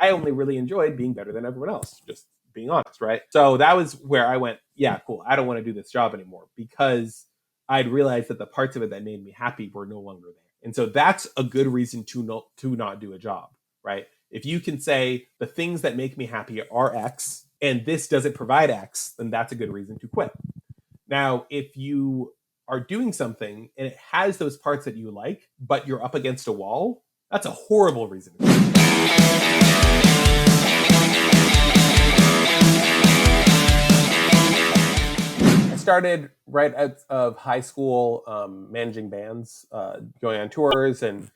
I only really enjoyed being better than everyone else, just being honest, right? So that was where I went, yeah, cool. I don't want to do this job anymore, because I'd realized that the parts of it that made me happy were no longer there. And so that's a good reason to not do a job, right? If you can say the things that make me happy are X and this doesn't provide X, then that's a good reason to quit. Now, if you are doing something and it has those parts that you like, but you're up against a wall, that's a horrible reason. I started right out of high school, managing bands, going on tours and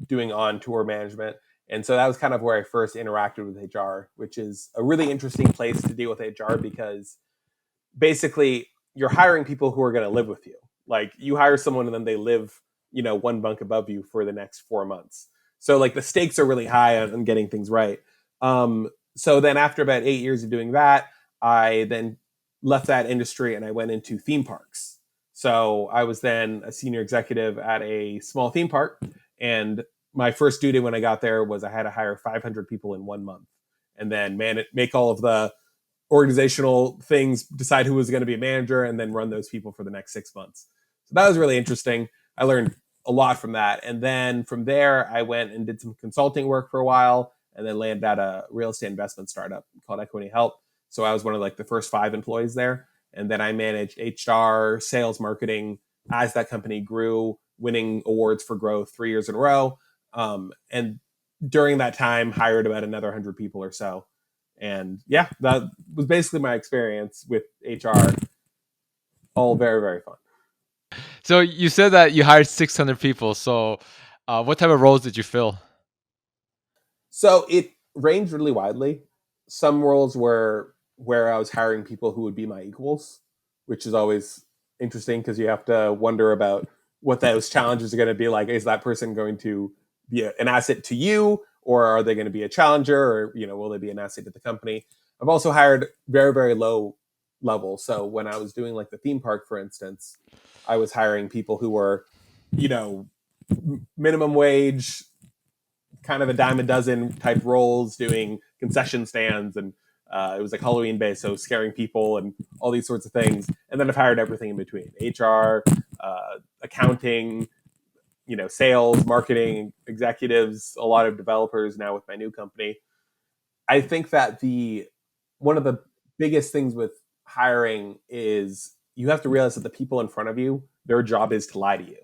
doing on-tour management. And so that was kind of where I first interacted with HR, which is a really interesting place to deal with HR, because basically you're hiring people who are going to live with you. Like, you hire someone and then they live, one bunk above you for the next 4 months. So like the stakes are really high on getting things right. So then after about 8 years of doing that, I then left that industry and I went into theme parks. So I was then a senior executive at a small theme park, and my first duty when I got there was I had to hire 500 people in 1 month, and then make all of the organizational things, decide who was going to be a manager, and then run those people for the next 6 months. So that was really interesting. I learned a lot from that. And then from there, I went and did some consulting work for a while, and then landed at a real estate investment startup called Equity Help. So I was one of like the first 5 employees there. And then I managed HR, sales, marketing as that company grew, winning awards for growth 3 years in a row. And during that time, hired about another 100 people or so. And yeah, that was basically my experience with HR. All very, very fun. So you said that you hired 600 people. So what type of roles did you fill? So it ranged really widely. Some roles were where I was hiring people who would be my equals, which is always interesting because you have to wonder about what those challenges are going to be like. Is that person going to be an asset to you, or are they going to be a challenger, or will they be an asset to the company? I've also hired very, very low level. So when I was doing like the theme park, for instance, I was hiring people who were, minimum wage, kind of a dime a dozen type roles, doing concession stands, and it was like Halloween based, so scaring people and all these sorts of things. And then I've hired everything in between: HR, accounting, sales, marketing, executives, a lot of developers now with my new company. I think that one of the biggest things with hiring is you have to realize that the people in front of you, their job is to lie to you,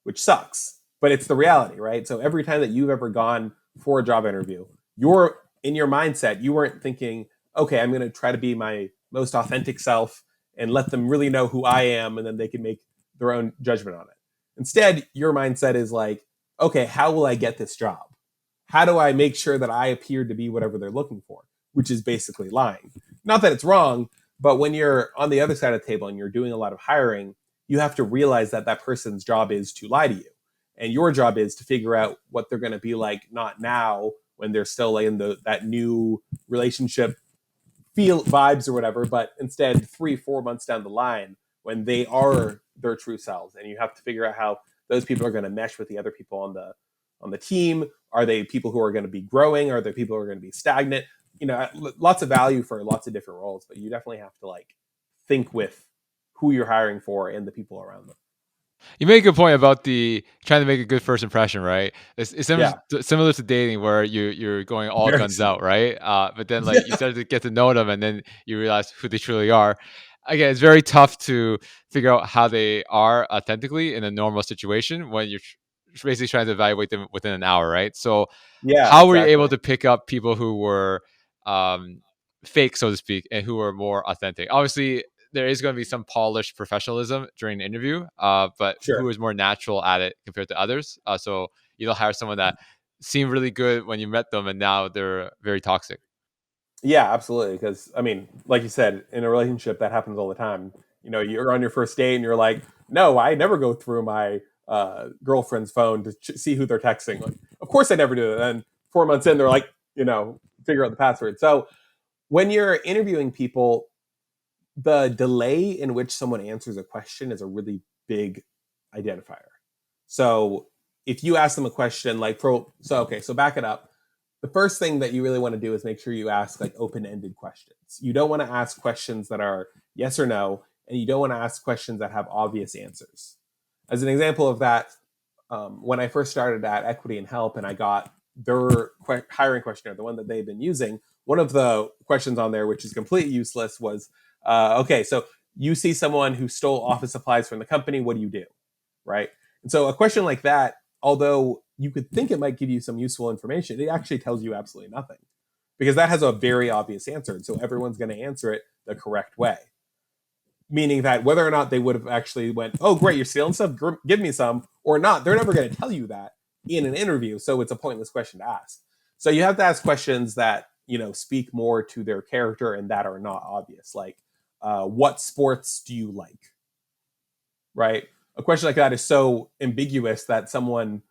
which sucks, but it's the reality, right? So every time that you've ever gone for a job interview, you're in your mindset, you weren't thinking, okay, I'm going to try to be my most authentic self and let them really know who I am, and then they can make their own judgment on it. Instead, your mindset is like, okay, how will I get this job? How do I make sure that I appear to be whatever they're looking for? Which is basically lying. Not that it's wrong, but when you're on the other side of the table and you're doing a lot of hiring, you have to realize that that person's job is to lie to you. And your job is to figure out what they're going to be like, not now when they're still in that new relationship feel vibes or whatever, but instead 3-4 months down the line when they are their true selves. And you have to figure out how those people are going to mesh with the other people on the team. Are they people who are going to be growing? Are they people who are going to be stagnant? Lots of value for lots of different roles, but you definitely have to think with who you're hiring for and the people around them. You make a good point about the trying to make a good first impression, right? It's similar to dating, where you're going all Very guns out, similar. right? But then you start to get to know them, and then you realize who they truly are. Again, it's very tough to figure out how they are authentically in a normal situation when you're basically trying to evaluate them within an hour, right? So, Yeah, how were you able exactly. to pick up people who were fake, so to speak, and who were more authentic? Obviously, there is going to be some polished professionalism during the interview, but Sure. who is more natural at it compared to others. So you don't hire someone that seemed really good when you met them, and now they're very toxic. Yeah, absolutely. Because I mean, like you said, in a relationship, that happens all the time. You're on your first date and you're like, "No, I never go through my girlfriend's phone to see who they're texting." Like, of course, I never do that. And 4 months in, they're like, figure out the password. So when you're interviewing people, the delay in which someone answers a question is a really big identifier. So if you ask them a question so back it up. the first thing that you really want to do is make sure you ask like open-ended questions. You don't want to ask questions that are yes or no, and you don't want to ask questions that have obvious answers. As an example of that, when I first started at Equity and Help, and I got their hiring questionnaire, the one that they've been using, one of the questions on there, which is completely useless, was, okay, so you see someone who stole office supplies from the company, what do you do? Right? And so a question like that, although you could think it might give you some useful information, it actually tells you absolutely nothing because that has a very obvious answer. And so everyone's going to answer it the correct way. Meaning that whether or not they would have actually went, oh, great, you're stealing stuff, give me some, or not, they're never going to tell you that in an interview. So it's a pointless question to ask. So you have to ask questions that, speak more to their character and that are not obvious. Like, what sports do you like? Right? A question like that is so ambiguous that someone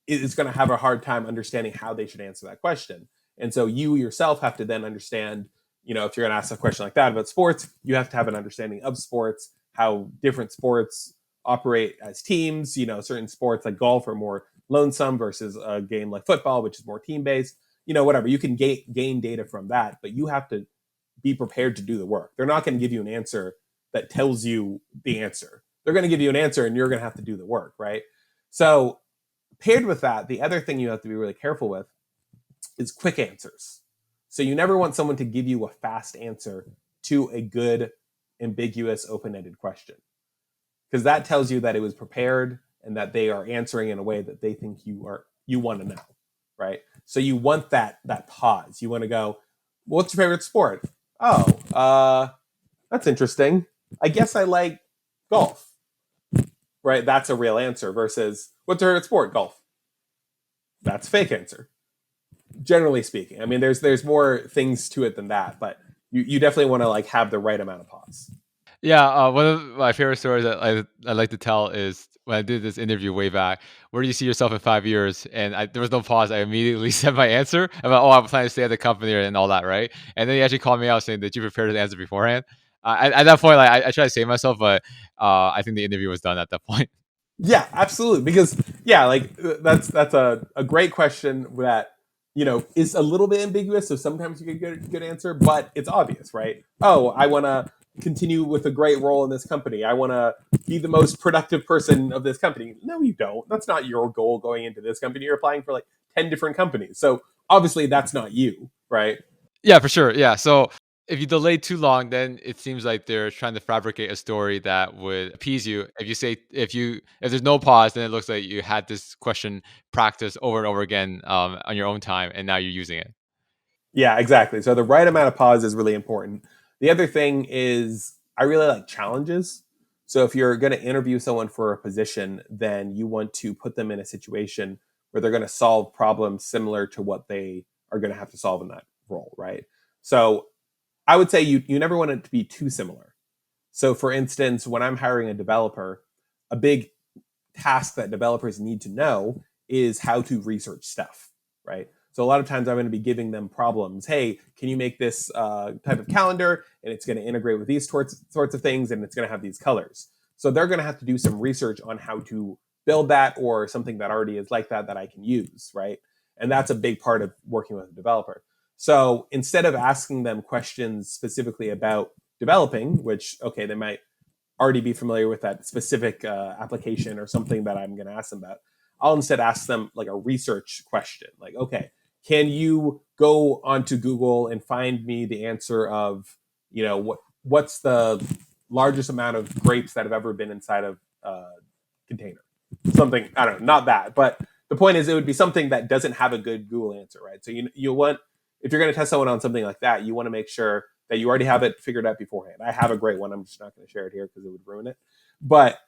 is going to have a hard time understanding how they should answer that question. And so you yourself have to then understand, if you're going to ask a question like that about sports, you have to have an understanding of sports, how different sports operate as teams. Certain sports like golf are more lonesome versus a game like football, which is more team based. Whatever. You can gain data from that, but you have to be prepared to do the work. They're not going to give you an answer that tells you the answer. They're going to give you an answer and you're going to have to do the work, right? So paired with that, the other thing you have to be really careful with is quick answers. So you never want someone to give you a fast answer to a good, ambiguous, open-ended question, because that tells you that it was prepared and that they are answering in a way that they think you want to know, right? So you want that pause. You want to go, "What's your favorite sport?" Oh, that's interesting. I guess I like golf. Right? That's a real answer versus what's your favorite sport? Golf. That's a fake answer. Generally speaking. I mean, there's more things to it than that, but you definitely want to like have the right amount of pause. Yeah, one of my favorite stories that I like to tell is when I did this interview way back. Where do you see yourself in 5 years? And there was no pause. I immediately said my answer about, oh, I'm planning to stay at the company and all that, right? And then he actually called me out saying, "Did you prepare the answer beforehand?" At that point, like I tried to save myself, but I think the interview was done at that point. Yeah, absolutely. Because yeah, like that's a great question that is a little bit ambiguous. So sometimes you get a good answer, but it's obvious, right? Oh, I want to continue with a great role in this company. I want to be the most productive person of this company. No, you don't. That's not your goal going into this company. You're applying for like 10 different companies. So obviously that's not you, right? Yeah, for sure. Yeah. So if you delay too long, then it seems like they're trying to fabricate a story that would appease you. If there's no pause, then it looks like you had this question practiced over and over again on your own time, and now you're using it. Yeah, exactly. So the right amount of pause is really important. The other thing is I really like challenges. So if you're going to interview someone for a position, then you want to put them in a situation where they're going to solve problems similar to what they are going to have to solve in that role, right? So I would say you never want it to be too similar. So for instance, when I'm hiring a developer, a big task that developers need to know is how to research stuff, right? So a lot of times I'm going to be giving them problems. Hey, can you make this type of calendar? And it's going to integrate with these sorts of things, and it's going to have these colors. So they're going to have to do some research on how to build that or something that already is like that I can use, right? And that's a big part of working with a developer. So instead of asking them questions specifically about developing, which, okay, they might already be familiar with that specific application or something that I'm going to ask them about. I'll instead ask them like a research question, like, okay, can you go onto Google and find me the answer of, what's the largest amount of grapes that have ever been inside of a container? Something, I don't know, not that, but the point is, it would be something that doesn't have a good Google answer, right? So you want, if you're going to test someone on something like that, you want to make sure that you already have it figured out beforehand. I have a great one. I'm just not going to share it here because it would ruin it. But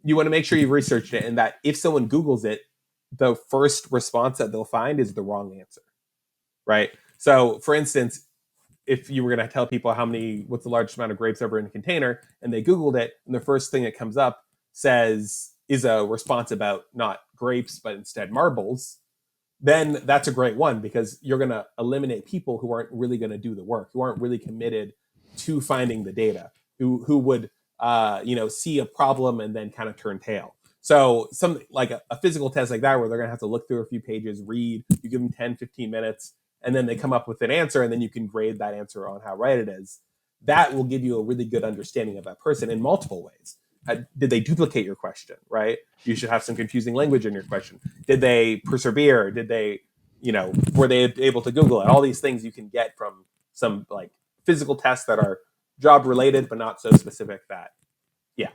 you want to make sure you've researched it and that if someone Googles it, the first response that they'll find is the wrong answer, right? So, for instance, if you were going to tell people what's the largest amount of grapes ever in a container, and they Googled it, and the first thing that comes up is a response about not grapes, but instead marbles, then that's a great one because you're going to eliminate people who aren't really going to do the work, who aren't really committed to finding the data, who would see a problem and then kind of turn tail. So some like a physical test like that where they're going to have to look through a few pages, read, you give them 10, 15 minutes, and then they come up with an answer, and then you can grade that answer on how right it is. That will give you a really good understanding of that person in multiple ways. Did they duplicate your question, right? You should have some confusing language in your question. Did they persevere? Did they, were they able to Google it? All these things you can get from some like physical tests that are job related, but not so specific that, yeah.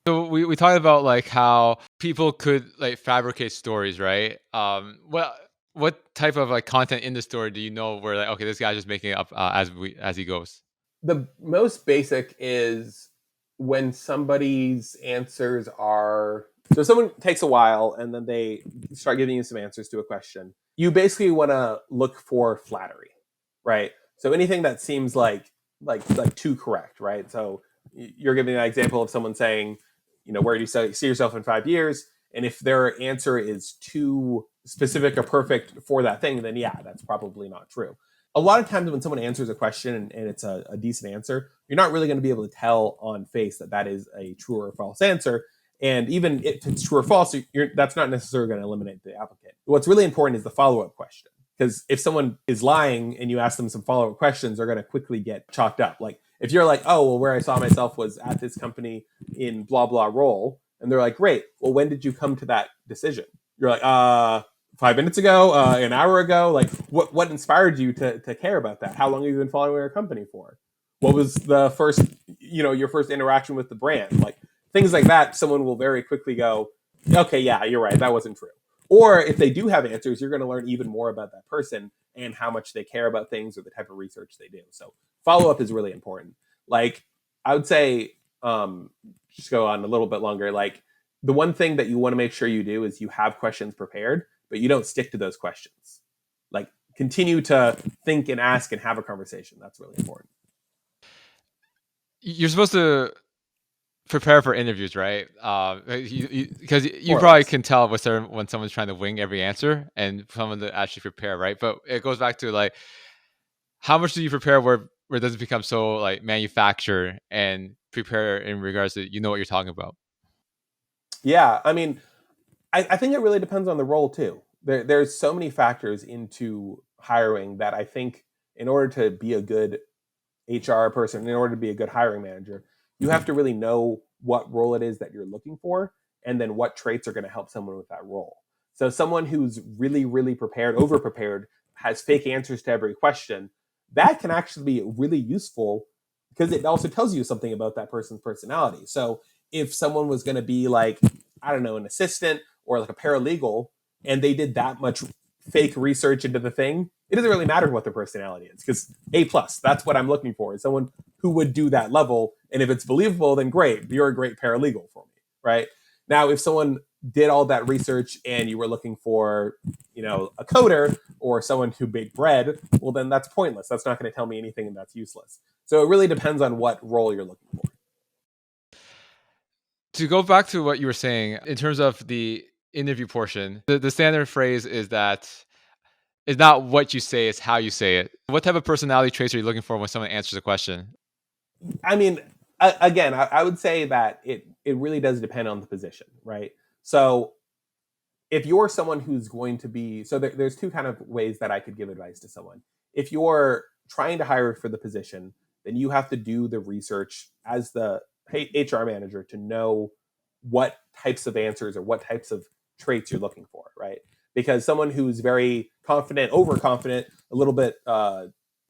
So we talked about like how people could like fabricate stories, right? What type of like content in the story do you know where like, okay, this guy's just making it up as he goes? The most basic is when somebody's answers are, so someone takes a while and then they start giving you some answers to a question. You basically want to look for flattery, right? So anything that seems like too correct, right? So you're giving an example of someone saying, where do you see yourself in 5 years? And if their answer is too specific or perfect for that thing, then yeah, that's probably not true. A lot of times when someone answers a question and it's a decent answer, you're not really going to be able to tell on face that that is a true or false answer. And even if it's true or false, that's not necessarily going to eliminate the applicant. What's really important is the follow-up question. Because if someone is lying and you ask them some follow-up questions, they're going to quickly get chalked up. Like if you're like, oh, well, where I saw myself was at this company in blah, blah role. And they're like, great. Well, when did you come to that decision? You're like, 5 minutes ago, an hour ago. Like what inspired you to care about that? How long have you been following our company for? What was the first, your first interaction with the brand? Like things like that, someone will very quickly go, okay, yeah, you're right, that wasn't true. Or if they do have answers, you're going to learn even more about that person and how much they care about things or the type of research they do. So follow up is really important. Like I would say, just go on a little bit longer. Like the one thing that you want to make sure you do is you have questions prepared, but you don't stick to those questions. Like continue to think and ask and have a conversation. That's really important. You're supposed to prepare for interviews, right? Because you More or probably less. can tell when someone's trying to wing every answer and someone to actually prepare, right? But it goes back to like how much do you prepare where it doesn't become so like manufactured and prepare in regards to what you're talking about. Yeah, I mean, I think it really depends on the role too. There's so many factors into hiring that I think in order to be a good HR person, in order to be a good hiring manager, you have to really know what role it is that you're looking for and then what traits are going to help someone with that role. So someone who's really, really prepared, over prepared, has fake answers to every question, that can actually be really useful because it also tells you something about that person's personality. So if someone was going to be like, I don't know, an assistant or like a paralegal, and they did that much fake research into the thing, it doesn't really matter what their personality is because A+, that's what I'm looking for, is someone who would do that level. And if it's believable, then great, you're a great paralegal for me, right? Now, if someone did all that research and you were looking for, a coder or someone who baked bread, well, then that's pointless. That's not going to tell me anything and that's useless. So it really depends on what role you're looking for. To go back to what you were saying in terms of the interview portion, the standard phrase is that it's not what you say, it's how you say it. What type of personality traits are you looking for when someone answers a question? I mean, again, I would say that it really does depend on the position, right? So if you're someone who's going to be, so there's two kind of ways that I could give advice to someone. If you're trying to hire for the position, then you have to do the research as the HR manager to know what types of answers or what types of traits you're looking for, right? Because someone who's very confident, overconfident, a little bit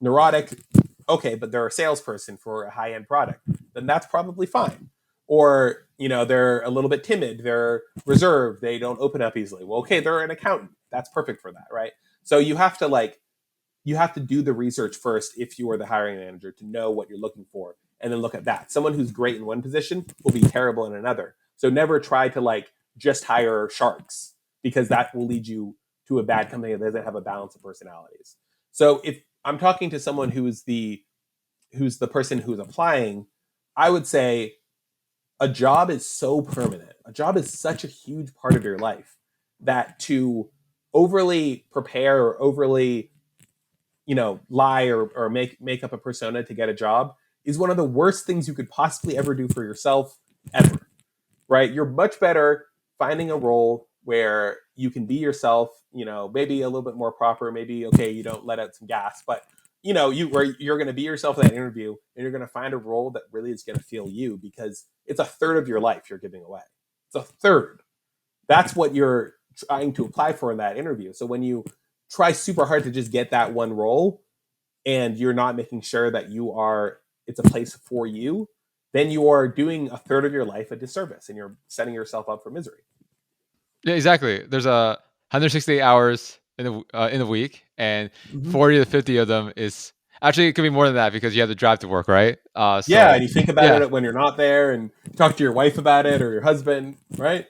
neurotic, okay, but they're a salesperson for a high end product, then that's probably fine. Or, they're a little bit timid, they're reserved, they don't open up easily. Well, okay, they're an accountant. That's perfect for that, right? So you have to do the research first if you are the hiring manager to know what you're looking for and then look at that. Someone who's great in one position will be terrible in another. So never try to just hire sharks because that will lead you to a bad company that doesn't have a balance of personalities. So if I'm talking to someone who's the person who's applying, I would say a job is so permanent. A job is such a huge part of your life that to overly prepare or overly, lie or make up a persona to get a job is one of the worst things you could possibly ever do for yourself ever. Right? You're much better finding a role where you can be yourself, maybe a little bit more proper, maybe okay, you don't let out some gas, but you're going to be yourself in that interview, and you're going to find a role that really is going to feel you, because it's a third of your life you're giving away. It's a third. That's what you're trying to apply for in that interview. So when you try super hard to just get that one role, and you're not making sure that it's a place for you, then you are doing a third of your life a disservice, and you're setting yourself up for misery. Yeah, exactly. There's a 168 hours in a week, and Mm-hmm. 40 to 50 of them is actually it could be more than that because you have to drive to work, right? Yeah, So and you think about yeah, it when you're not there, and talk to your wife about it or your husband, right?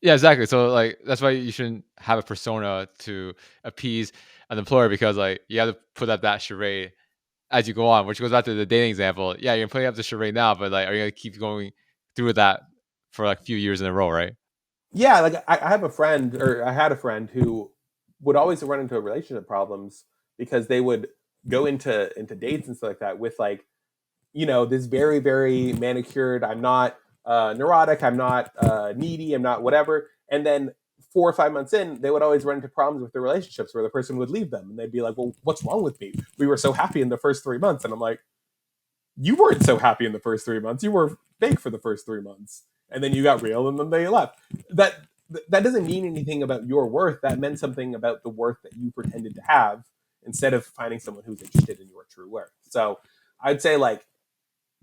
yeah, exactly. So like that's why you shouldn't have a persona to appease an employer because like you have to put up that charade as you go on, which goes back to the dating example. Yeah, you're putting up the charade now, but like, are you gonna keep going through that for like a few years in a row, right? Yeah, like I have a friend, or I had a friend who would always run into relationship problems because they would go into dates and stuff like that with, like, this very, very manicured, I'm not neurotic, I'm not needy, I'm not whatever. And then 4 or 5 months in, they would always run into problems with their relationships where the person would leave them. And they'd be like, well, what's wrong with me? We were so happy in the first 3 months. And I'm like, you weren't so happy in the first 3 months. You were fake for the first 3 months. And then you got real, and then they left. That that doesn't mean anything about your worth. That meant something about the worth that you pretended to have, instead of finding someone who's interested in your true worth. So I'd say, like,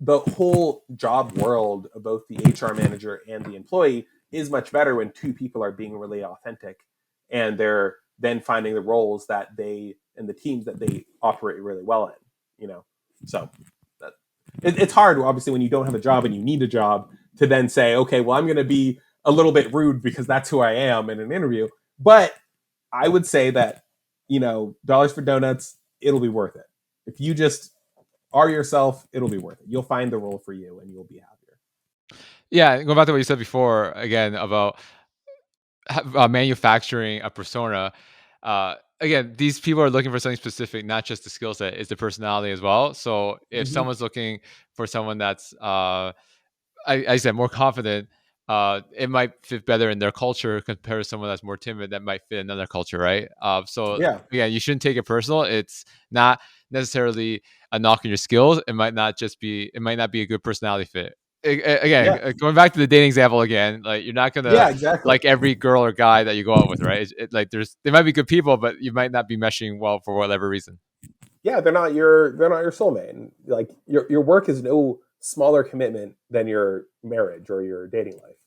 the whole job world of both the HR manager and the employee is much better when two people are being really authentic, and they're then finding the roles that they and the teams that they operate really well in. So that, it's hard, obviously, when you don't have a job and you need a job, to then say, okay, well, I'm going to be a little bit rude because that's who I am in an interview. But I would say that, dollars for donuts, it'll be worth it. If you just are yourself, it'll be worth it. You'll find the role for you, and you'll be happier. Yeah, going back to what you said before again about manufacturing a persona. Again, these people are looking for something specific, not just the skill set; it's the personality as well. So if Mm-hmm. someone's looking for someone that's I said more confident, it might fit better in their culture compared to someone that's more timid that might fit another culture, right? So Yeah, yeah, you shouldn't take it personal. It's not necessarily a knock on your skills. It might not be a good personality fit. Again, yeah, going back to the dating example again, like you're not gonna yeah, exactly. like every girl or guy that you go out with, right? Like they might be good people, but you might not be meshing well for whatever reason. Yeah, they're not your soulmate. And, like, your work is no smaller commitment than your marriage or your dating life.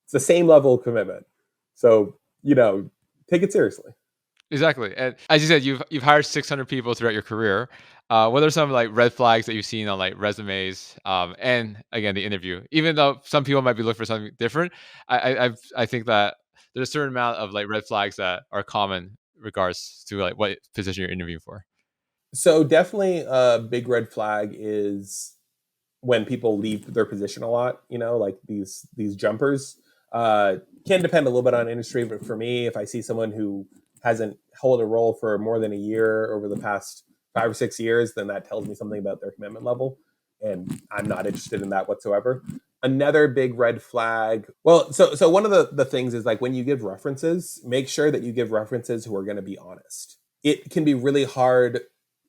It's the same level of commitment. So, take it seriously. Exactly, and as you said, you've hired 600 people throughout your career. What are some like red flags that you've seen on like resumes, and again the interview? Even though some people might be looking for something different, I think that there's a certain amount of like red flags that are common regards to like what position you're interviewing for. So definitely a big red flag is when people leave their position a lot, like these jumpers. Can depend a little bit on industry, but for me, if I see someone who hasn't held a role for more than a year over the past 5 or 6 years, then that tells me something about their commitment level, and I'm not interested in that whatsoever. Another big red flag. Well, so one of the things is, like, when you give references, make sure that you give references who are going to be honest. It can be really hard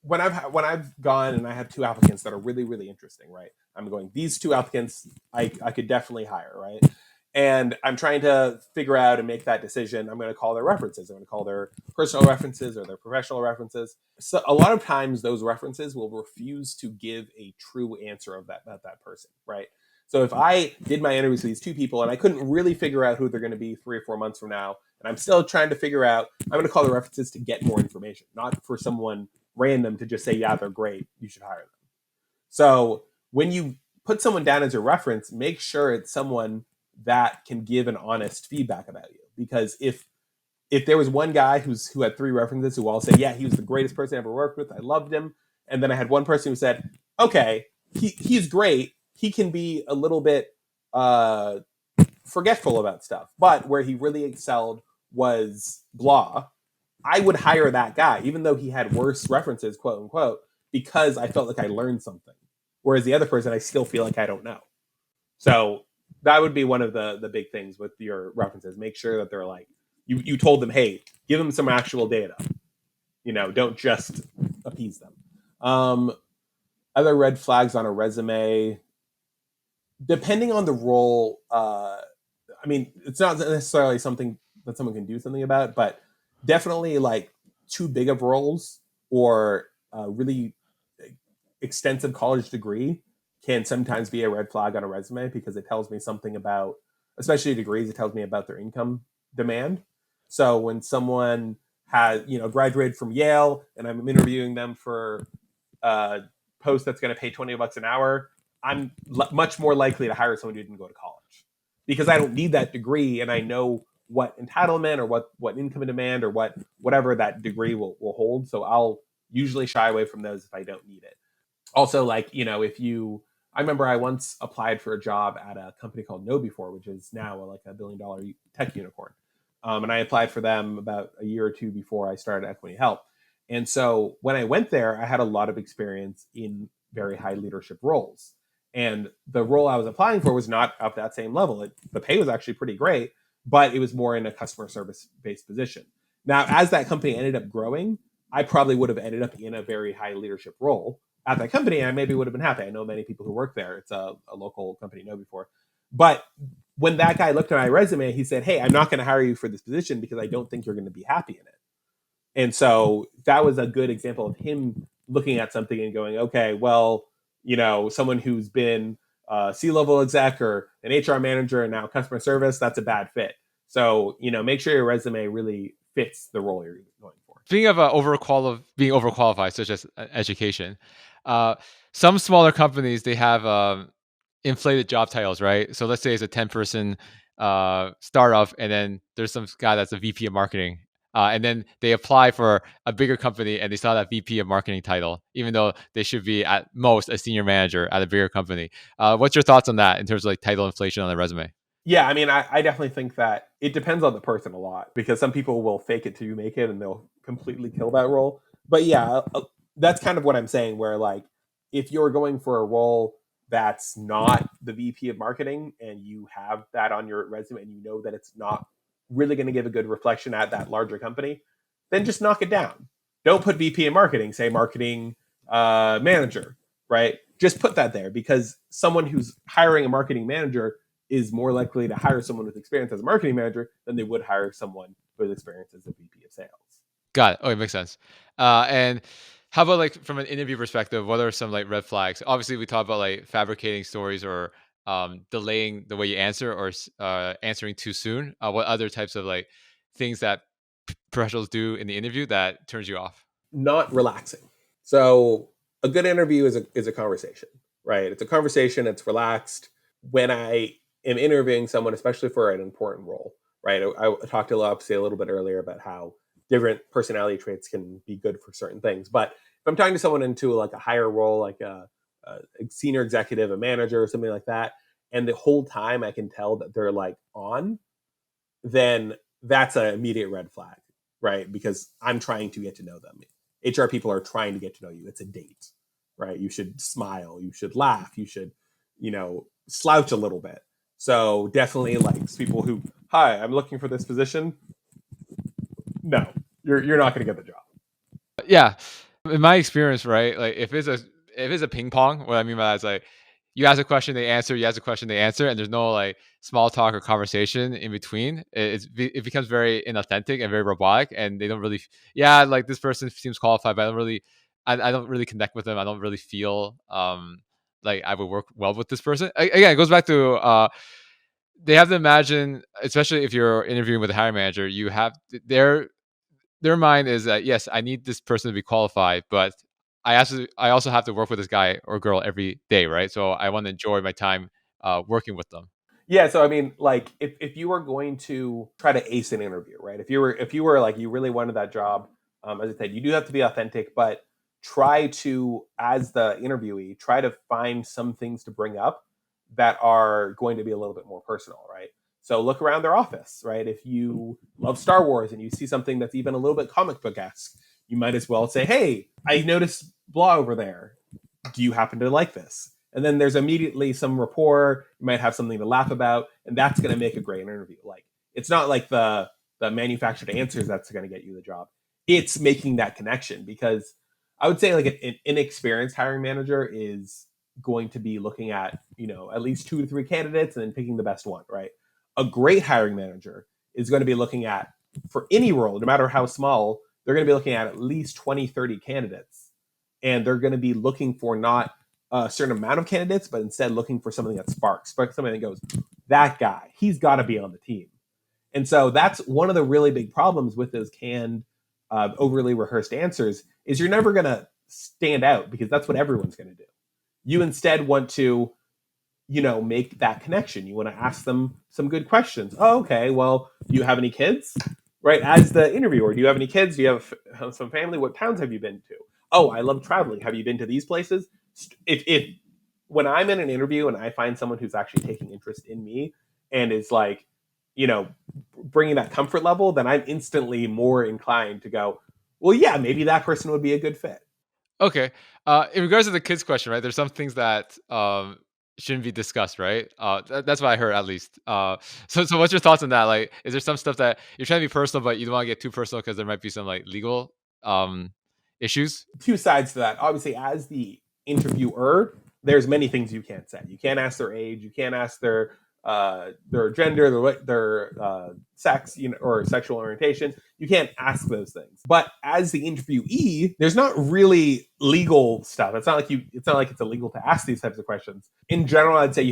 when I've gone and I have two applicants that are really, really interesting, right? I'm going, these two applicants I could definitely hire, right? And I'm trying to figure out and make that decision. I'm going to call their references. I'm going to call their personal references or their professional references. So a lot of times those references will refuse to give a true answer of that about that person, right? So if I did my interviews with these two people and I couldn't really figure out who they're going to be 3 or 4 months from now, and I'm still trying to figure out, I'm going to call the references to get more information, not for someone random to just say, yeah, they're great, you should hire them. So when you put someone down as your reference, make sure it's someone that can give an honest feedback about you. Because if there was one guy who had three references who all said, yeah, he was the greatest person I ever worked with, I loved him, and then I had one person who said, okay, he's great, he can be a little bit uh, forgetful about stuff, but where he really excelled was blah, I would hire that guy, even though he had worse references, quote unquote, because I felt like I learned something. Whereas the other person, I still feel like I don't know. So that would be one of the big things with your references. Make sure that they're like you told them, hey, give them some actual data. Don't just appease them. Um, Other red flags on a resume, depending on the role. I mean, it's not necessarily something that someone can do something about, but definitely like too big of roles or really extensive college degree can sometimes be a red flag on a resume because it tells me something about, especially degrees, it tells me about their income demand. So when someone has, graduated from Yale and I'm interviewing them for a post that's going to pay $20 an hour, I'm much more likely to hire someone who didn't go to college because I don't need that degree and I know what entitlement or what income demand or whatever that degree will hold. So I'll usually shy away from those if I don't need it. Also, like, if you, I remember I once applied for a job at a company called KnowBe4, which is now like $1 billion tech unicorn. And I applied for them about a year or two before I started Equity Help. And so when I went there, I had a lot of experience in very high leadership roles. And the role I was applying for was not of that same level. The pay was actually pretty great, but it was more in a customer service based position. Now, as that company ended up growing, I probably would have ended up in a very high leadership role at that company. I maybe would have been happy. I know many people who work there. It's a local company, KnowBe4. But when that guy looked at my resume, he said, hey, I'm not going to hire you for this position because I don't think you're going to be happy in it. And so that was a good example of him looking at something and going, okay, well, someone who's been a C-level exec or an HR manager and now customer service, that's a bad fit. So, make sure your resume really fits the role you're going for. Speaking of being overqualified, such as education, uh, some smaller companies they have inflated job titles, right? So let's say it's a 10-person startup, and then there's some guy that's a VP of marketing, and then they apply for a bigger company and they saw that VP of marketing title, even though they should be at most a senior manager at a bigger company. What's your thoughts on that in terms of like title inflation on the resume? Yeah, I mean, I definitely think that it depends on the person a lot because some people will fake it till you make it and they'll completely kill that role. But yeah, that's kind of what I'm saying, where like if you're going for a role that's not the VP of marketing and you have that on your resume and you know that it's not really going to give a good reflection at that larger company, then just knock it down. Don't put VP of marketing, say marketing manager, right? Just put that there because someone who's hiring a marketing manager is more likely to hire someone with experience as a marketing manager than they would hire someone with experience as a VP of sales. Got it. Oh, it makes sense. And how about like from an interview perspective? What are some like red flags? Obviously, we talk about like fabricating stories or delaying the way you answer or answering too soon. What other types of like things that professionals do in the interview that turns you off? Not relaxing. So a good interview is a conversation, right? It's a conversation. It's relaxed. When I am interviewing someone, especially for an important role, right? I talked obviously a little bit earlier about how different personality traits can be good for certain things. But if I'm talking to someone into like a higher role, like a senior executive, a manager, or something like that, and the whole time I can tell that they're like on, then that's an immediate red flag, right? Because I'm trying to get to know them. HR people are trying to get to know you. It's a date, right? You should smile, you should laugh, you should, slouch a little bit. So definitely like people who, hi, I'm looking for this position. No, you're not going to get the job. Yeah, in my experience, right? Like if it's a ping pong, what I mean by that is like you ask a question, they answer. You ask a question, they answer, and there's no like small talk or conversation in between. It becomes very inauthentic and very robotic, and they don't really. Yeah, like this person seems qualified, but I don't really connect with them. I don't really feel like I would work well with this person. Again, it goes back to they have to imagine, especially if you're interviewing with a hiring manager, you have their mind is that yes, I need this person to be qualified, but I also have to work with this guy or girl every day, right? So I want to enjoy my time working with them. Yeah, so I mean, like, if you were going to try to ace an interview, right? If you were like you really wanted that job, as I said, you do have to be authentic, but try to, as the interviewee, try to find some things to bring up that are going to be a little bit more personal, right? So look around their office, right? If you love Star Wars and you see something that's even a little bit comic book esque, you might as well say, "Hey, I noticed blah over there. Do you happen to like this?" And then there's immediately some rapport. You might have something to laugh about, and that's going to make a great interview. Like it's not like the manufactured answers that's going to get you the job. It's making that connection because I would say like an inexperienced hiring manager is going to be looking at at least 2 to 3 candidates and then picking the best one, right? A great hiring manager is going to be looking at, for any role, no matter how small, they're going to be looking at least 20, 30 candidates. And they're going to be looking for not a certain amount of candidates, but instead looking for something that sparks, something that goes, that guy, he's got to be on the team. And so that's one of the really big problems with those canned, overly rehearsed answers is you're never going to stand out because that's what everyone's going to do. You instead want to make that connection. You want to ask them some good questions. Oh, okay. Well, do you have any kids? Right. As the interviewer, do you have any kids? Do you have some family? What towns have you been to? Oh, I love traveling. Have you been to these places? If when I'm in an interview and I find someone who's actually taking interest in me and is like, you know, bringing that comfort level, then I'm instantly more inclined to go, well, yeah, maybe that person would be a good fit. Okay. In regards to the kids question, right? There's some things that shouldn't be discussed, right? That's what I heard at least. So what's your thoughts on that? Like, is there some stuff that you're trying to be personal, but you don't want to get too personal because there might be some like legal issues? Two sides to that. Obviously, as the interviewer, there's many things you can't say. You can't ask their age. You can't ask their gender, their sex, or sexual orientation. You can't ask those things. But as the interviewee, there's not really legal stuff. It's not like it's illegal to ask these types of questions. In general, I'd say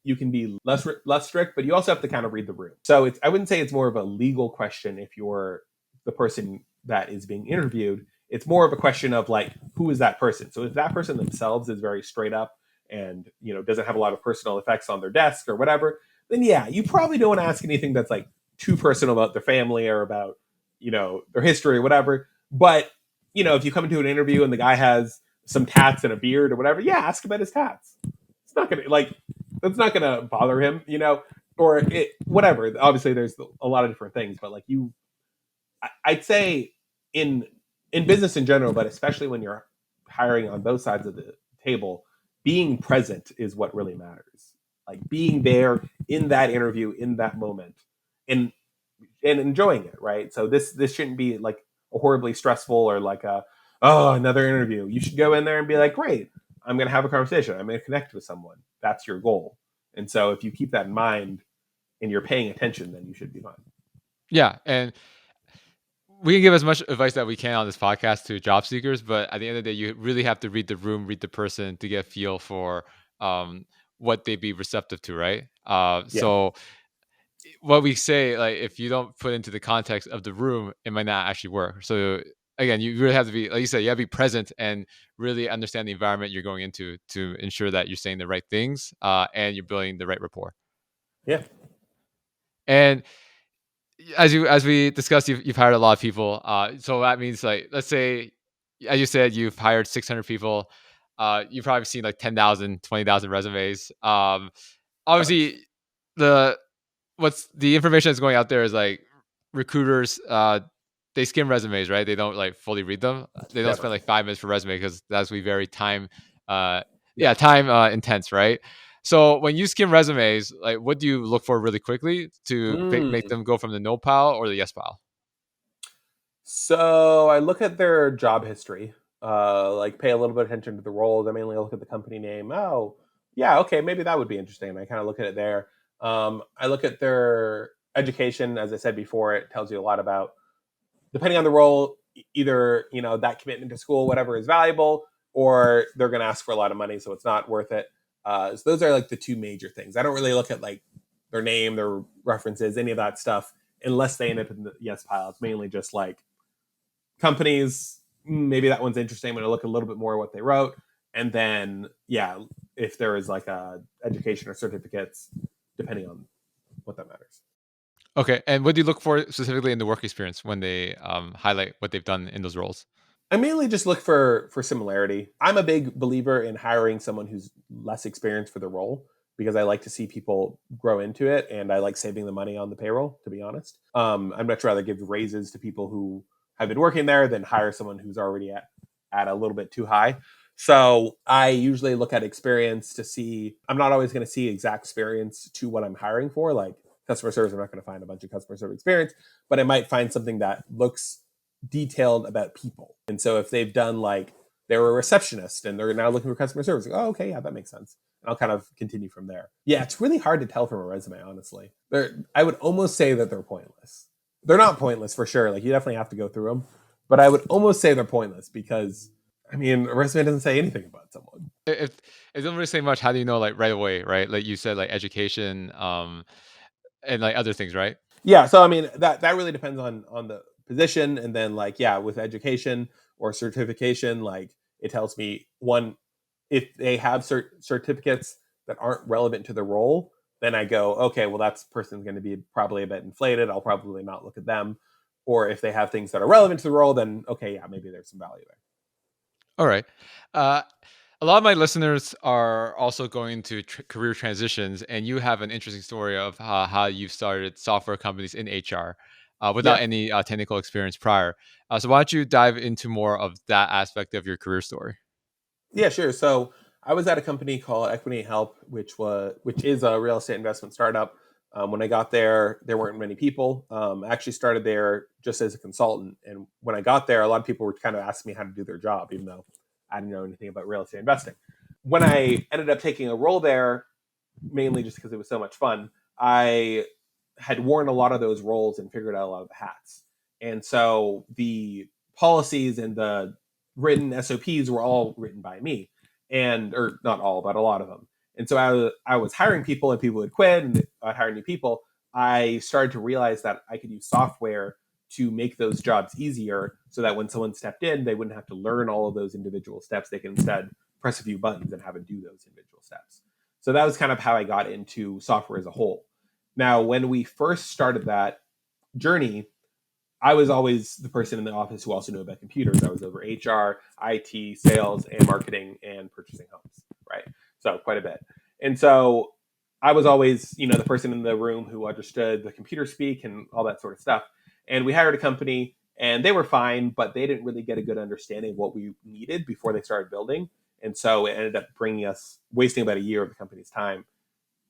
you can be less strict, but you also have to kind of read the room. So I wouldn't say it's more of a legal question if you're the person that is being interviewed. It's more of a question of like, who is that person? So if that person themselves is very straight up and doesn't have a lot of personal effects on their desk or whatever, then yeah, you probably don't want to ask anything that's like too personal about their family or about their history or whatever. But if you come into an interview and the guy has some tats and a beard or whatever, yeah, ask about his tats. It's not gonna that's not gonna bother him, or whatever. Obviously, there's a lot of different things, but like I'd say in business in general, but especially when you're hiring on both sides of the table, being present is what really matters. Like being there in that interview, in that moment, and enjoying it, right? So this shouldn't be like a horribly stressful or like another interview. You should go in there and be like, great, I'm going to have a conversation. I'm going to connect with someone. That's your goal. And so if you keep that in mind and you're paying attention, then you should be fine. Yeah, and we can give as much advice that we can on this podcast to job seekers, but at the end of the day, you really have to read the room, read the person to get a feel for what they'd be receptive to, right? Yeah. So what we say, like if you don't put into the context of the room, it might not actually work. So again, you really have to be, like you said, you have to be present and really understand the environment you're going into to ensure that you're saying the right things and you're building the right rapport. Yeah. And as we discussed, you've hired a lot of people. So that means like let's say, as you said, you've hired 600 people. You've probably seen like 10,000, 20,000 resumes. Obviously, the what's the information that's going out there is like recruiters. They skim resumes, right? They don't like fully read them. They don't spend Definitely. like 5 minutes per resume because that's we very time, Yeah. time intense, right? So when you skim resumes, like what do you look for really quickly to make Mm. them go from the no pile or the yes pile? So I look at their job history, like pay a little bit of attention to the roles. I mainly look at the company name. Oh, yeah, okay, maybe that would be interesting. I kind of look at it there. I look at their education. As I said before, it tells you a lot about, depending on the role, either that commitment to school, whatever is valuable, or they're going to ask for a lot of money, so it's not worth it. So those are like the two major things. I don't really look at like their name, their references, any of that stuff, unless they end up in the yes pile. It's mainly just like companies. Maybe that one's interesting. I'm going to look a little bit more at what they wrote, and then yeah, if there is like a education or certificates, depending on what that matters. Okay, and what do you look for specifically in the work experience when they highlight what they've done in those roles? I mainly just look for similarity. I'm a big believer in hiring someone who's less experienced for the role because I like to see people grow into it, and I like saving the money on the payroll. To be honest, I'd much rather give raises to people who have been working there than hire someone who's already at a little bit too high. So I usually look at experience to see, I'm not always going to see exact experience to what I'm hiring for. Like customer service, I'm not going to find a bunch of customer service experience, but I might find something that looks detailed about people. And so if they've done like, they're a receptionist and they're now looking for customer service, like, oh, okay, yeah, that makes sense. And I'll kind of continue from there. Yeah, it's really hard to tell from a resume, honestly. I would almost say that they're pointless. They're not pointless for sure. Like you definitely have to go through them, but I would almost say they're pointless because I mean, a resume doesn't say anything about someone. If it doesn't really say much, how do you know like right away, right? Like you said, like education, and like other things, right? Yeah, so I mean that really depends on the position, and then like yeah, with education or certification, like it tells me one if they have certificates that aren't relevant to the role, then I go okay, well that's person's going to be probably a bit inflated. I'll probably not look at them. Or if they have things that are relevant to the role, then okay, yeah, maybe there's some value there. All right. Uh, a lot of my listeners are also going to career transitions, and you have an interesting story of how you've started software companies in HR without Yeah, any technical experience prior. So why don't you dive into more of that aspect of your career story? yeah, sure. So I was at a company called Equity Help, which is a real estate investment startup. When I got there weren't many people. I actually started there just as a consultant, and when I got there, a lot of people were kind of asking me how to do their job, even though I didn't know anything about real estate investing. When I ended up taking a role there, mainly just because it was so much fun, I had worn a lot of those roles and figured out a lot of the hats. And so the policies and the written SOPs were all written by me, and or not all, but a lot of them. And so I was hiring people, and people would quit, and I'd hire new people. I started to realize that I could use software to make those jobs easier, so that when someone stepped in, they wouldn't have to learn all of those individual steps. They can instead press a few buttons and have it do those individual steps. So that was kind of how I got into software as a whole. Now, when we first started that journey, I was always the person in the office who also knew about computers. I was over HR, IT, sales, and marketing and purchasing homes, right? So quite a bit. And so I was always, the person in the room who understood the computer speak and all that sort of stuff. And we hired a company and they were fine, but they didn't really get a good understanding of what we needed before they started building. And so it ended up bringing us wasting about a year of the company's time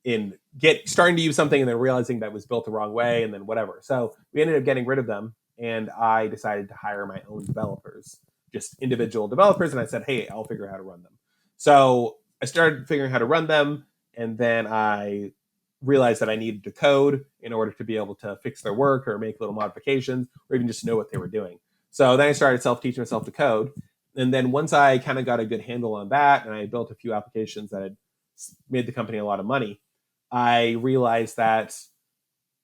in starting to use something and then realizing that was built the wrong way and then whatever. So we ended up getting rid of them, and I decided to hire my own developers, just individual developers, and I said, "Hey, I'll figure out how to run them." So I started figuring out how to run them, and then I realized that I needed to code in order to be able to fix their work or make little modifications or even just know what they were doing. So then I started self-teaching myself to code. And then once I kind of got a good handle on that and I built a few applications that had made the company a lot of money, I realized that,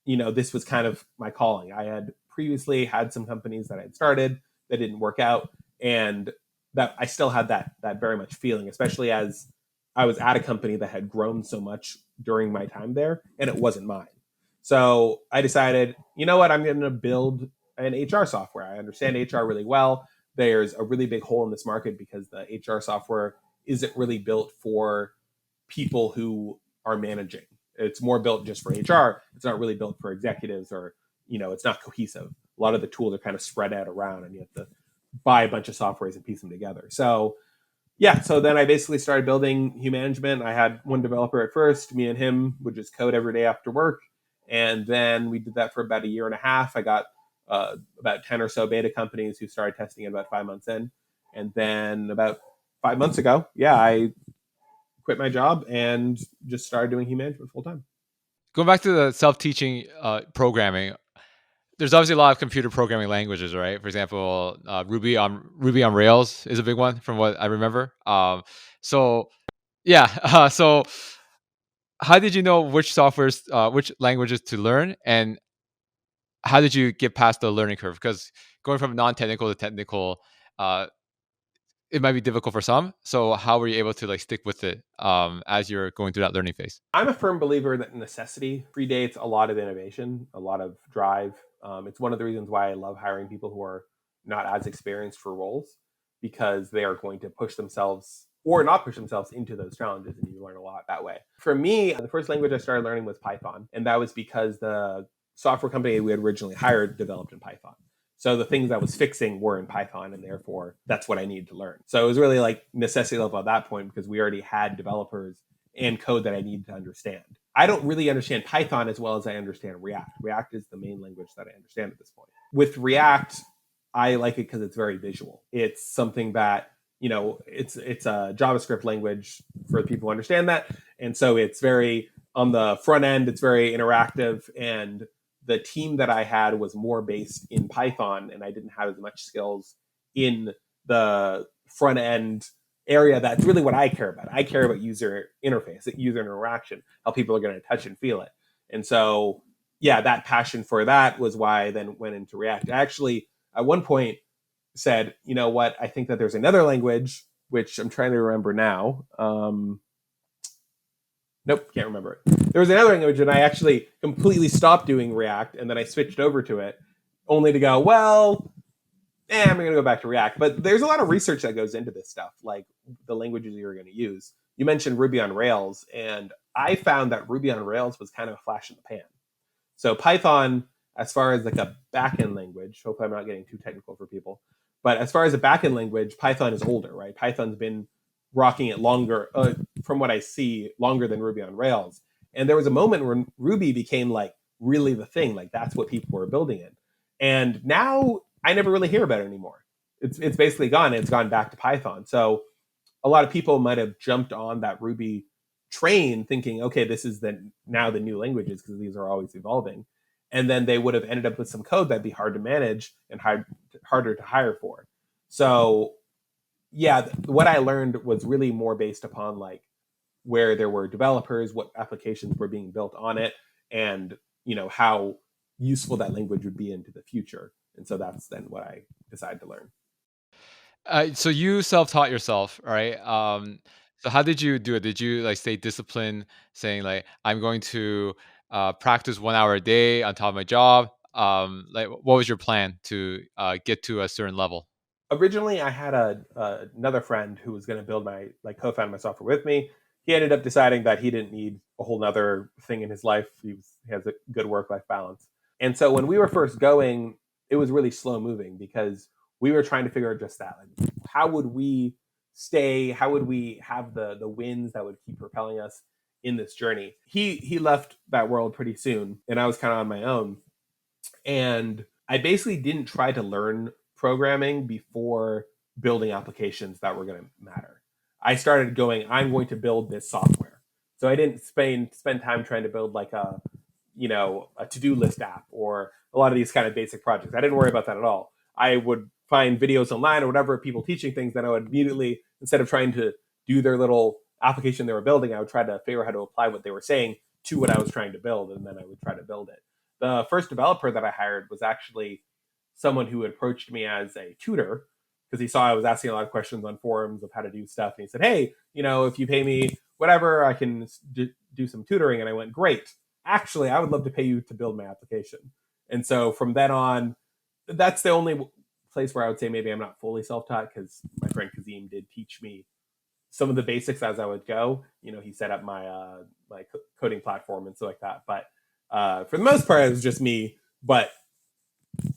this was kind of my calling. I had previously had some companies that I had started that didn't work out, and that I still had that very much feeling, especially as I was at a company that had grown so much during my time there, and it wasn't mine. So I decided, you know what, I'm going to build an HR software. I understand HR really well. There's a really big hole in this market because the HR software isn't really built for people who are managing. It's more built just for HR. It's not really built for executives, or it's not cohesive. A lot of the tools are kind of spread out around, and you have to buy a bunch of softwares and piece them together. So yeah, so then I basically started building Hue Management. I had one developer at first. Me and him would just code every day after work, and then we did that for about a year and a half. I got about 10 or so beta companies who started testing it about 5 months in, and then about 5 months ago, yeah, I quit my job and just started doing Hue Management full time. Going back to the self-teaching programming, there's obviously a lot of computer programming languages, right? For example, Ruby on Rails is a big one from what I remember. So yeah, so how did you know which which languages to learn, and how did you get past the learning curve? Because going from non-technical to technical, uh, it might be difficult for some. So how were you able to like stick with it as you're going through that learning phase? I'm a firm believer that necessity predates a lot of innovation, a lot of drive. It's one of the reasons why I love hiring people who are not as experienced for roles, because they are going to push themselves or not push themselves into those challenges, and you learn a lot that way. For me, the first language I started learning was Python, and that was because the software company we had originally hired developed in Python. So the things I was fixing were in Python, and therefore that's what I needed to learn. So it was really like necessity level at that point because we already had developers and code that I needed to understand. I don't really understand Python as well as I understand React. React is the main language that I understand at this point. With React, I like it because it's very visual. It's something that, it's a JavaScript language for people who understand that, and so it's very on the front end. It's very interactive, and the team that I had was more based in Python, and I didn't have as much skills in the front end area. That's really what I care about. I care about user interface, user interaction, how people are going to touch and feel it. And so, yeah, that passion for that was why I then went into React. I actually, at one point, said, you know what, I think that there's another language, which I'm trying to remember now. Nope, can't remember it. There was another language, and I actually completely stopped doing React, and then I switched over to it, only to go, well, I'm going to go back to React. But there's a lot of research that goes into this stuff, like the languages you're going to use. You mentioned Ruby on Rails, and I found that Ruby on Rails was kind of a flash in the pan. So Python, as far as like a backend language, hopefully I'm not getting too technical for people, but as far as a backend language, Python is older, right? Python's been rocking it longer, from what I see, longer than Ruby on Rails. And there was a moment when Ruby became like really the thing, like that's what people were building in. And now I never really hear about it anymore. It's basically gone. It's gone back to Python. So a lot of people might have jumped on that Ruby train thinking, okay, this is now the new languages because these are always evolving. And then they would have ended up with some code that'd be hard to manage and harder to hire for. So yeah, what I learned was really more based upon like where there were developers, what applications were being built on it, and how useful that language would be into the future. And so that's then what I decided to learn. So you self-taught yourself, right? So how did you do it? Did you like stay disciplined, saying like I'm going to practice 1 hour a day on top of my job? Like what was your plan to get to a certain level? Originally I had another friend who was going to build my like co-found my software with me. He ended up deciding that he didn't need a whole nother thing in his life. He has a good work-life balance. And so when we were first going, it was really slow moving because we were trying to figure out just that. Like, how would we stay? How would we have the wins that would keep propelling us in this journey? He left that world pretty soon, and I was kind of on my own. And I basically didn't try to learn programming before building applications that were going to matter. I started going, I'm going to build this software. So I didn't spend time trying to build like a to-do list app or a lot of these kind of basic projects. I didn't worry about that at all. I would find videos online or whatever, people teaching things, that I would immediately, instead of trying to do their little application they were building, I would try to figure out how to apply what they were saying to what I was trying to build, and then I would try to build it. The first developer that I hired was actually someone who approached me as a tutor because he saw I was asking a lot of questions on forums of how to do stuff. And he said, hey, if you pay me whatever, I can do some tutoring. And I went, great. Actually, I would love to pay you to build my application. And so from then on, that's the only place where I would say maybe I'm not fully self-taught, because my friend Kazim did teach me some of the basics as I would go. He set up my coding platform and stuff like that. But for the most part, it was just me. But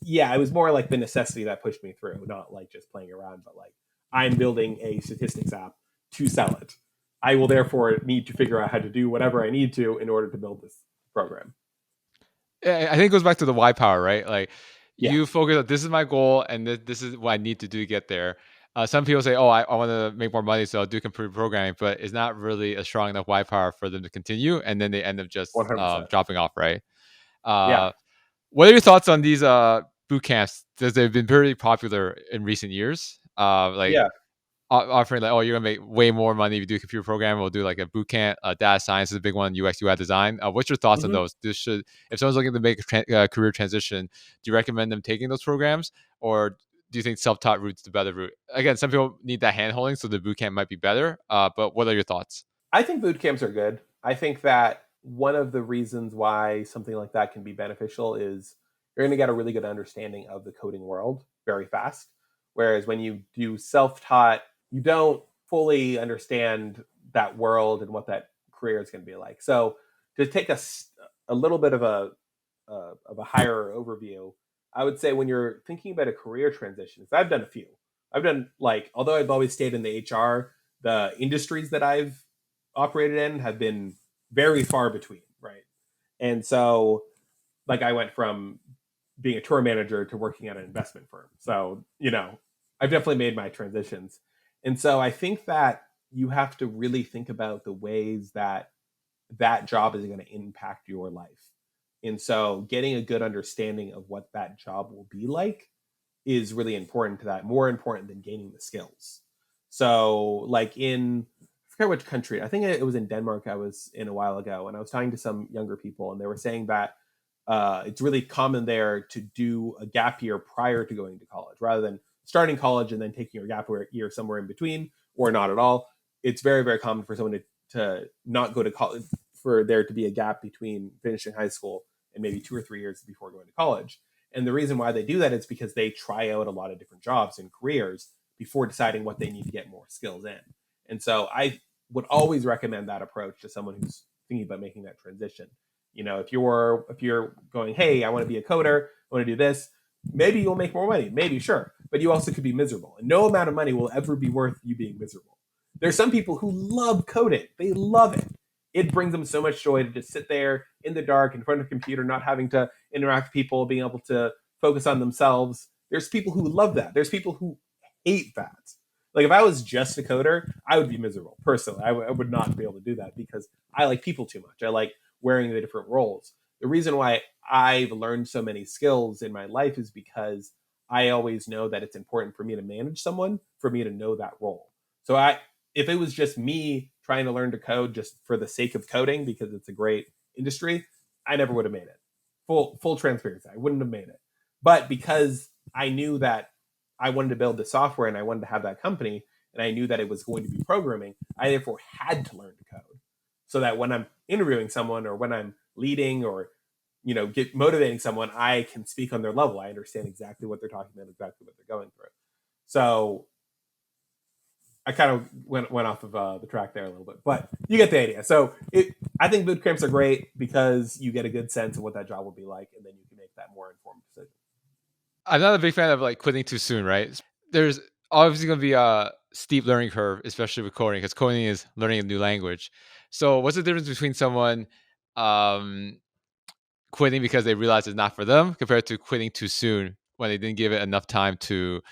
yeah, it was more like the necessity that pushed me through, not like just playing around, but like I'm building a statistics app to sell it. I will therefore need to figure out how to do whatever I need to in order to build this program. I think it goes back to the why power, right? Like Yeah, you focus on this is my goal and this is what I need to do to get there. Some people say, "Oh, I want to make more money, so I'll do computer programming," but it's not really a strong enough why power for them to continue, and then they end up just 100%. dropping off, right? Yeah, Uh, what are your thoughts on these boot camps? Because they've been very popular in recent years. Like yeah. offering like, oh, you're gonna make way more money if you do computer programming. We'll do like a boot camp. Data science is a big one. UX UI design. What's your thoughts on hmm those? This should, if someone's looking to make a career transition, do you recommend them taking those programs, or do you think self-taught route's the better route? Again, some people need that hand holding, so the boot camp might be better. But what are your thoughts? I think boot camps are good. I think that one of the reasons why something like that can be beneficial is you're going to get a really good understanding of the coding world very fast. Whereas when you do self taught, you don't fully understand that world and what that career is going to be like. So to take a little bit of a higher overview, I would say when you're thinking about a career transition, so I've done a few. I've done like, although I've always stayed in the HR, the industries that I've operated in have been very far between, right? And so, like, I went from being a tour manager to working at an investment firm. So, I've definitely made my transitions. And so I think that you have to really think about the ways that that job is going to impact your life. And so getting a good understanding of what that job will be like is really important to that, more important than gaining the skills. So, like I forget which country, I think it was in Denmark I was in a while ago, and I was talking to some younger people, and they were saying that it's really common there to do a gap year prior to going to college rather than starting college and then taking your gap year somewhere in between or not at all. It's very, very common for someone to not go to college, for there to be a gap between finishing high school and maybe 2 or 3 years before going to college. And the reason why they do that is because they try out a lot of different jobs and careers before deciding what they need to get more skills in. And so I would always recommend that approach to someone who's thinking about making that transition. If you're going, hey, I want to be a coder, I want to do this, maybe you'll make more money, maybe, sure, but you also could be miserable, and no amount of money will ever be worth you being miserable. There's some people who love coding, they love it. It brings them so much joy to just sit there in the dark in front of a computer, not having to interact with people, being able to focus on themselves. There's people who love that. There's people who hate that. Like, if I was just a coder, I would be miserable personally. I would not be able to do that because I like people too much. I like wearing the different roles. The reason why I've learned so many skills in my life is because I always know that it's important for me to manage someone, for me to know that role. So if it was just me trying to learn to code just for the sake of coding because it's a great industry, I never would have made it. Full transparency, I wouldn't have made it. But because I knew that I wanted to build the software and I wanted to have that company, and I knew that it was going to be programming, I therefore had to learn to code so that when I'm interviewing someone or when I'm leading or get motivating someone, I can speak on their level. I understand exactly what they're talking about, exactly what they're going through. So I kind of went off of the track there a little bit, but you get the idea. So I think boot camps are great because you get a good sense of what that job will be like, and then you can make that more informed decision. I'm not a big fan of like quitting too soon, right? There's obviously going to be a steep learning curve, especially with coding, because coding is learning a new language. So, what's the difference between someone um, quitting because they realize it's not for them compared to quitting too soon when they didn't give it enough time to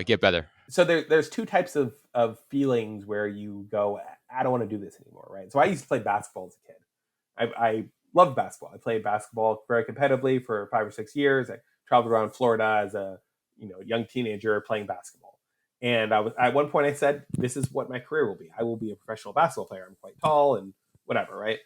get better? So there's two types of feelings where you go, I don't want to do this anymore, right? So I used to play basketball as a kid. I loved basketball. I played basketball very competitively for 5 or 6 years. I traveled around Florida as a young teenager playing basketball. And I was at one point I said, this is what my career will be. I will be a professional basketball player. I'm quite tall and whatever, right?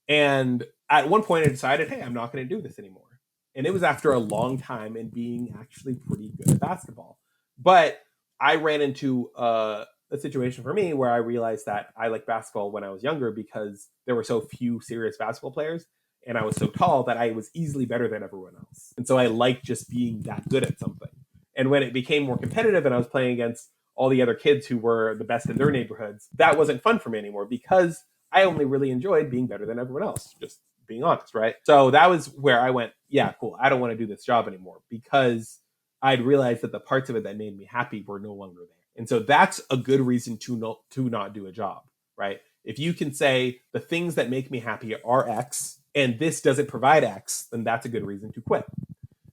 And at one point I decided, hey, I'm not going to do this anymore. And it was after a long time and being actually pretty good at basketball. But I ran into a situation for me where I realized that I liked basketball when I was younger because there were so few serious basketball players, and I was so tall that I was easily better than everyone else. And so I liked just being that good at something. And when it became more competitive and I was playing against all the other kids who were the best in their neighborhoods, that wasn't fun for me anymore because I only really enjoyed being better than everyone else, just being honest, right? So that was where I went, yeah, cool. I don't want to do this job anymore because I'd realized that the parts of it that made me happy were no longer there. And so that's a good reason to not do a job, right? If you can say the things that make me happy are X and this doesn't provide X, then that's a good reason to quit.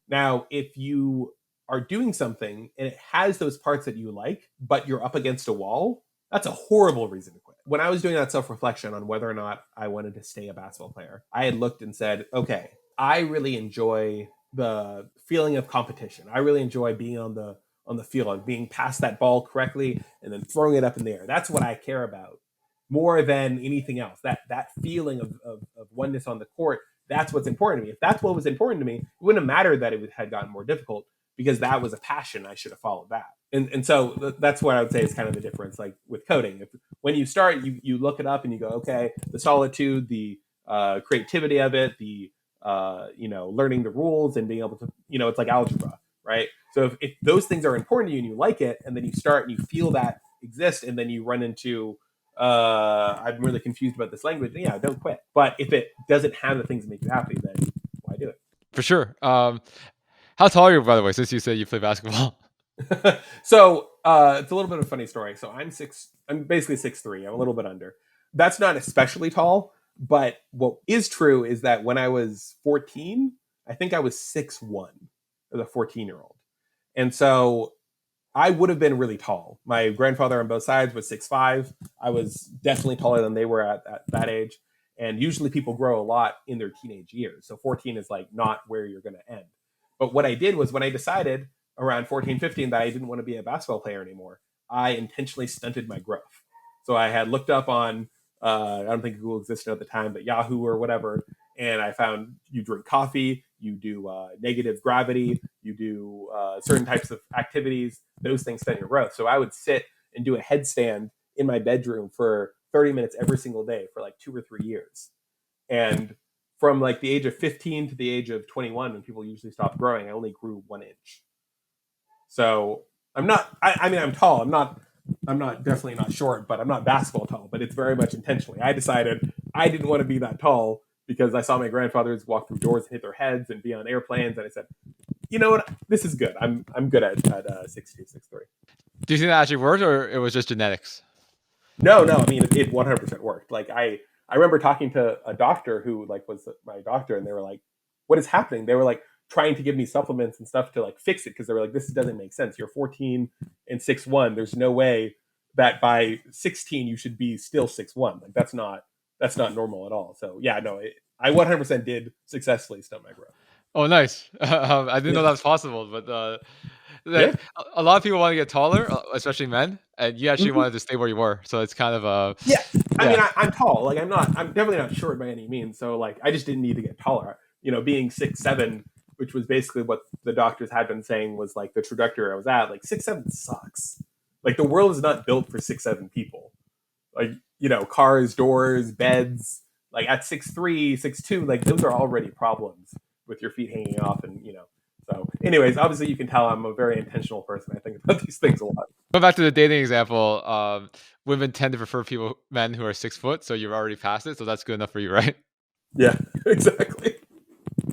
Now, if you are doing something and it has those parts that you like, but you're up against a wall, that's a horrible reason to quit. When I was doing that self reflection on whether or not I wanted to stay a basketball player, I had looked and said, okay, I really enjoy the feeling of competition. I really enjoy being on the field, being past that ball correctly and then throwing it up in the air. That's what I care about more than anything else. That feeling of oneness on the court, that's what's important to me. If that's what was important to me, it wouldn't have mattered that it had gotten more difficult because that was a passion. I should have followed that. And so that's what I would say is kind of the difference. Like with coding, if when you start, you look it up and you go, okay, the solitude, the creativity of it, the learning the rules and being able to, it's like algebra, right? So if those things are important to you and you like it, and then you start and you feel that exist, and then you run into I'm really confused about this language. Yeah, don't quit. But if it doesn't have the things that make you happy, then why do it? For sure. How tall are you, by the way? Since you said you play basketball. So it's a little bit of a funny story. So I'm basically 6'3". I'm a little bit under. That's not especially tall, but what is true is that when I was 14, I think I was 6'1" as a 14-year-old. And so I would have been really tall. My grandfather on both sides was 6'5". I was definitely taller than they were at that age. And usually people grow a lot in their teenage years. So 14 is like not where you're going to end. But what I did was when I decided around 14, 15 that I didn't want to be a basketball player anymore, I intentionally stunted my growth. So I had looked up on, I don't think Google existed at the time, but Yahoo or whatever. And I found you drink coffee, you do negative gravity, you do certain types of activities, those things stunt your growth. So I would sit and do a headstand in my bedroom for 30 minutes every single day for like 2 or 3 years. And from like the age of 15 to the age of 21, when people usually stop growing, I only grew 1 inch. So I'm not, I mean, I'm tall. I'm not definitely not short, but I'm not basketball tall, but it's very much intentionally. I decided I didn't want to be that tall because I saw my grandfathers walk through doors and hit their heads and be on airplanes. And I said, you know what? This is good. I'm good at 6'2", 6'3". Do you think that actually worked, or it was just genetics? No. I mean, it 100% worked. Like I remember talking to a doctor who like was my doctor, and they were like, "What is happening?" They were like trying to give me supplements and stuff to like fix it because they were like, "This doesn't make sense. You're 14 and 6'1". There's no way that by 16 you should be still 6'1". Like that's not normal at all. So yeah, no, I 100% did successfully stunt my growth. Oh, nice. I didn't know Yeah, that was possible, but yeah. like a lot of people want to get taller, especially men, and you actually Mhm. wanted to stay where you were. So it's kind of Yeah, I yeah. mean, I'm tall. Like, I'm definitely not short by any means. So, like, I just didn't need to get taller. Being 6'7", which was basically what the doctors had been saying was like the trajectory I was at. Like, 6'7" sucks. Like, the world is not built for 6'7" people. Like, cars, doors, beds. Like at 6'3", 6'2", like those are already problems with your feet hanging off, and. So, anyways, obviously you can tell I'm a very intentional person. I think about these things a lot. Going back to the dating example, women tend to prefer men who are 6 foot, so you've already passed it, so that's good enough for you, right? Yeah, exactly.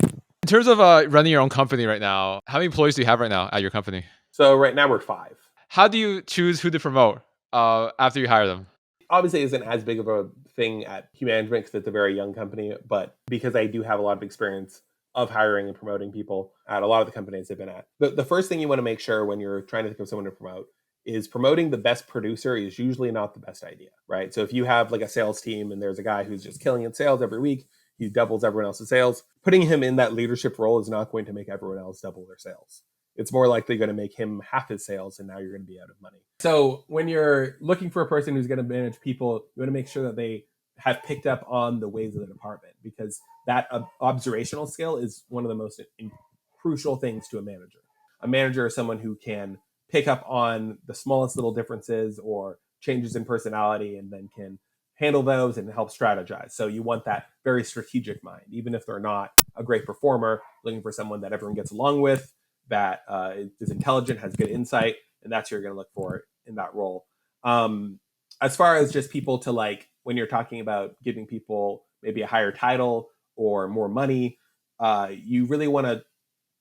In terms of running your own company right now, how many employees do you have right now at your company? So right now we're five. How do you choose who to promote after you hire them? Obviously isn't as big of a thing at Q Management because it's a very young company, but because I do have a lot of experience of hiring and promoting people at a lot of the companies I've been at. The first thing you want to make sure when you're trying to think of someone to promote is promoting the best producer is usually not the best idea, right? So if you have like a sales team and there's a guy who's just killing in sales every week, he doubles everyone else's sales, putting him in that leadership role is not going to make everyone else double their sales. It's more likely going to make him half his sales, and now you're going to be out of money. So when you're looking for a person who's going to manage people, you want to make sure that they have picked up on the ways of the department, because that observational skill is one of the most crucial things to a manager. A manager is someone who can pick up on the smallest little differences or changes in personality and then can handle those and help strategize. So you want that very strategic mind, even if they're not a great performer, looking for someone that everyone gets along with, that is intelligent, has good insight, and that's what you're going to look for in that role. As far as just people to like, when you're talking about giving people maybe a higher title or more money, you really want to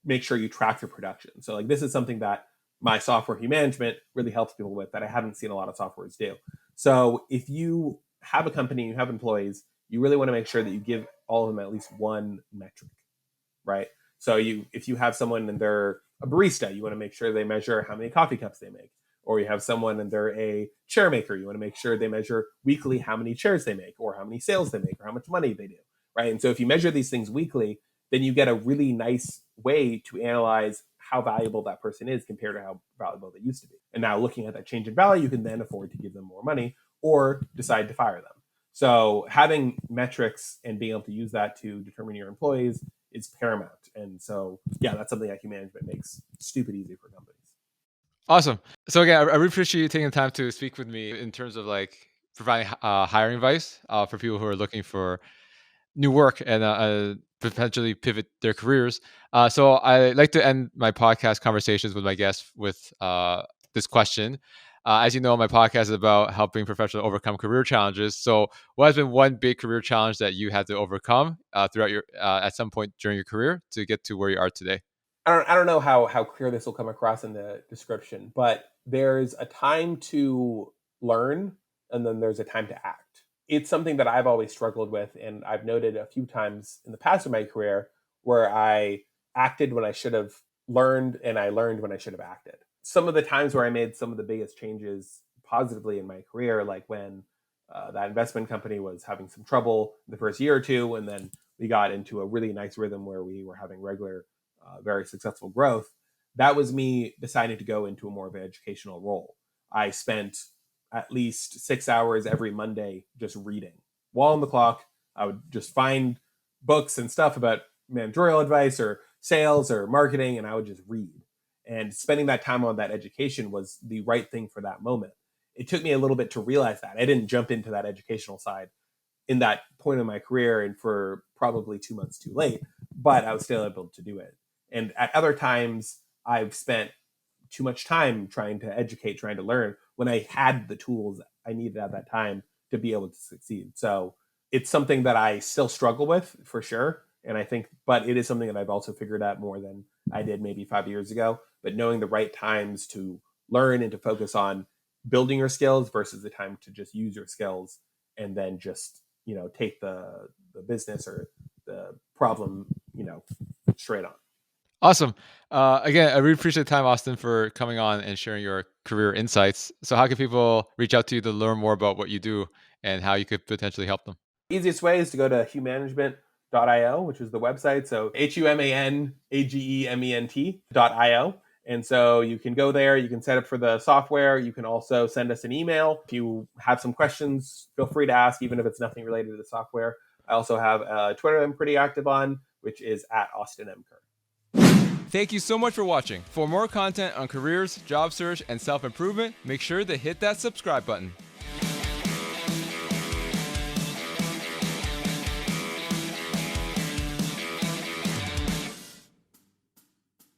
make sure you track your production. So like this is something that my software Key Management really helps people with that I haven't seen a lot of softwares do. So if you have a company, you have employees, you really want to make sure that you give all of them at least one metric, right? So if you have someone and they're a barista, you want to make sure they measure how many coffee cups they make. Or you have someone and they're a chair maker, you want to make sure they measure weekly how many chairs they make, or how many sales they make, or how much money they do, right? And so if you measure these things weekly, then you get a really nice way to analyze how valuable that person is compared to how valuable they used to be. And now looking at that change in value, you can then afford to give them more money or decide to fire them. So having metrics and being able to use that to determine your employees is paramount. And so, yeah, that's something IQ Management makes stupid easy for companies. Awesome. So again, I really appreciate you taking the time to speak with me in terms of like providing hiring advice for people who are looking for new work and potentially pivot their careers. So I like to end my podcast conversations with my guests with this question. As you know, my podcast is about helping professionals overcome career challenges. So, what has been one big career challenge that you had to overcome throughout your at some point during your career to get to where you are today? I don't know how clear this will come across in the description, but there's a time to learn and then there's a time to act. It's something that I've always struggled with, and I've noted a few times in the past of my career where I acted when I should have learned and I learned when I should have acted. Some of the times where I made some of the biggest changes positively in my career, like when that investment company was having some trouble the first year or two, and then we got into a really nice rhythm where we were having regular very successful growth, that was me deciding to go into a more of an educational role. I spent at least 6 hours every Monday just reading. While on the clock, I would just find books and stuff about managerial advice or sales or marketing, and I would just read. And spending that time on that education was the right thing for that moment. It took me a little bit to realize that. I didn't jump into that educational side in that point in my career and for probably 2 months too late, but I was still able to do it. And at other times, I've spent too much time trying to educate, trying to learn when I had the tools I needed at that time to be able to succeed. So it's something that I still struggle with for sure. And I think, but it is something that I've also figured out more than I did maybe 5 years ago. But knowing the right times to learn and to focus on building your skills versus the time to just use your skills and then just, take the business or the problem, straight on. Awesome. Again, I really appreciate the time, Austin, for coming on and sharing your career insights. So, how can people reach out to you to learn more about what you do and how you could potentially help them? Easiest way is to go to humanagement.io, which is the website. So humanagement.io. And so you can go there, you can set up for the software. You can also send us an email. If you have some questions, feel free to ask, even if it's nothing related to the software. I also have Twitter I'm pretty active on, which is at Austin M. Kerr. Thank you so much for watching. For more content on careers, job search, and self-improvement, make sure to hit that subscribe button.